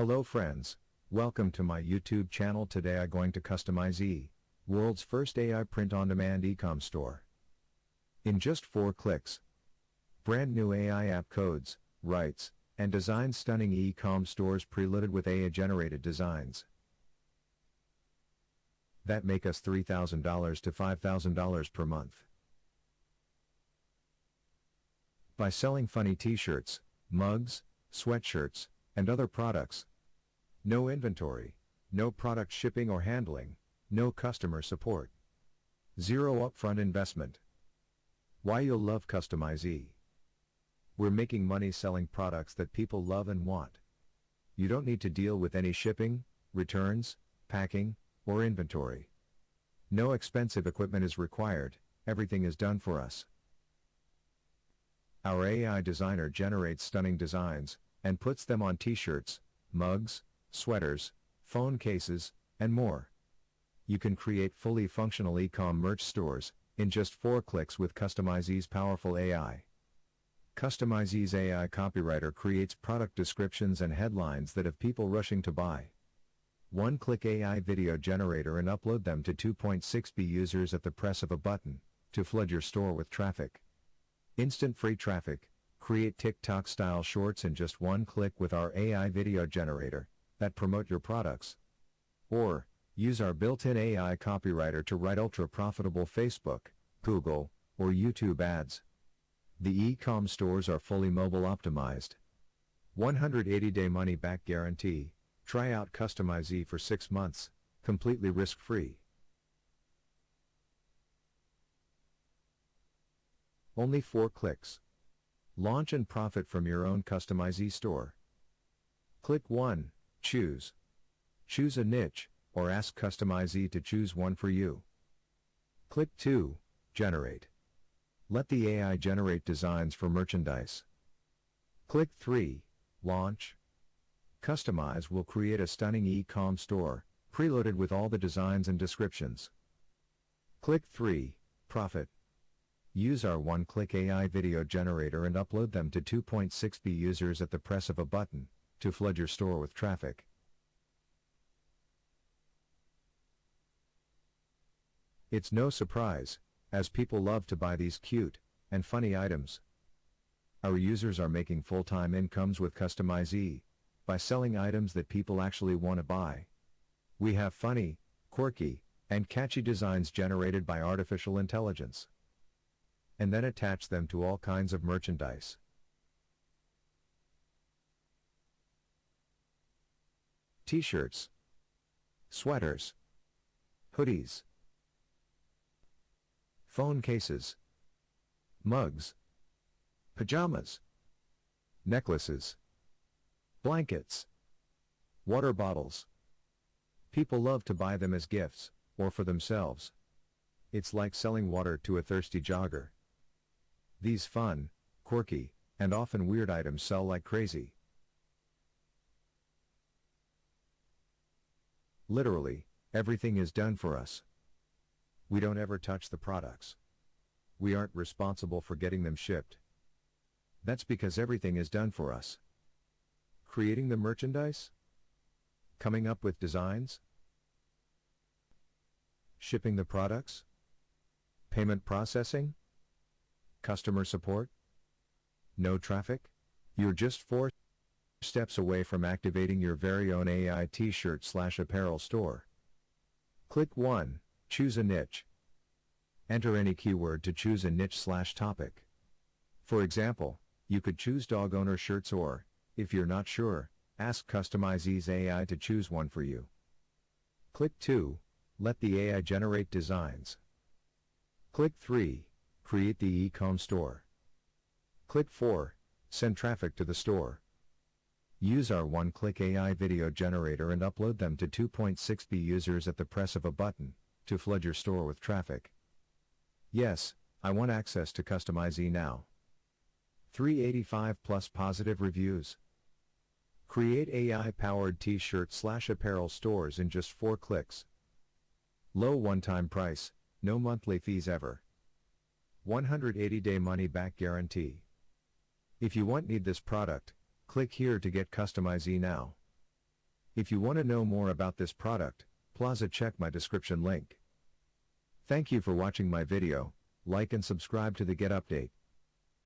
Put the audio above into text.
Hello friends, welcome to my YouTube channel. Today I'm going to Kustomizee, world's first AI print-on-demand Ecom store. In just 4 clicks. Brand new AI app codes, writes, and designs stunning Ecom stores preloaded with AI-generated designs that make us $3,000 to $5,000 per month. By selling funny t-shirts, mugs, sweatshirts, and other products. No inventory, no product shipping or handling, no customer support. Zero upfront investment. Why you'll love Kustomizee. We're making money selling products that people love and want. You don't need to deal with any shipping, returns, packing, or inventory. No expensive equipment is required, everything is done for us. Our AI designer generates stunning designs, and puts them on t-shirts, mugs, sweaters, phone cases, and more. You can create fully functional Ecom merch stores, in just 4 clicks with Kustomizee's powerful AI. Kustomizee's AI copywriter creates product descriptions and headlines that have people rushing to buy. One-click AI video generator and upload them to 2.6b users at the press of a button, to flood your store with traffic. Instant free traffic. Create TikTok-style shorts in just 1 click with our AI video generator, that promote your products. Or, use our built-in AI copywriter to write ultra-profitable Facebook, Google, or YouTube ads. The Ecom stores are fully mobile optimized. 180-day money-back guarantee. Try out Kustomizee for 6 months, completely risk-free. Only 4 clicks. Launch and profit from your own Kustomizee store. Click 1, choose. Choose a niche, or ask Kustomizee to choose one for you. Click 2, generate. Let the AI generate designs for merchandise. Click 3, launch. Kustomizee will create a stunning Ecom store, preloaded with all the designs and descriptions. Click 3, profit. Use our one-click AI video generator and upload them to 2.6b users at the press of a button, to flood your store with traffic. It's no surprise, as people love to buy these cute and funny items. Our users are making full-time incomes with Kustomizee, by selling items that people actually want to buy. We have funny, quirky, and catchy designs generated by artificial intelligence, and then attach them to all kinds of merchandise. T-shirts, sweaters, hoodies, phone cases, mugs, pajamas, necklaces, blankets, water bottles. People love to buy them as gifts, or for themselves. It's like selling water to a thirsty jogger. These fun, quirky, and often weird items sell like crazy. Literally, everything is done for us. We don't ever touch the products. We aren't responsible for getting them shipped. That's because everything is done for us. Creating the merchandise? Coming up with designs? Shipping the products? Payment processing? Customer support? No traffic? You're just 4 steps away from activating your very own AI t-shirt/apparel store. Click 1, choose a niche. Enter any keyword to choose a niche/topic. For example, you could choose dog owner shirts or, if you're not sure, ask Kustomizee's AI to choose one for you. Click 2, let the AI generate designs. Click 3, create the Ecom store. Click 4, send traffic to the store. Use our one-click AI video generator and upload them to 2.6b users at the press of a button, to flood your store with traffic. Yes, I want access to Kustomizee now. 385 plus positive reviews. Create AI-powered t-shirt/apparel stores in just 4 clicks. Low one-time price, no monthly fees ever. 180-day money-back guarantee. If you need this product, click here to get Kustomizee now. If you want to know more about this product, please check my description link. Thank you for watching my video, like and subscribe to the Get Update.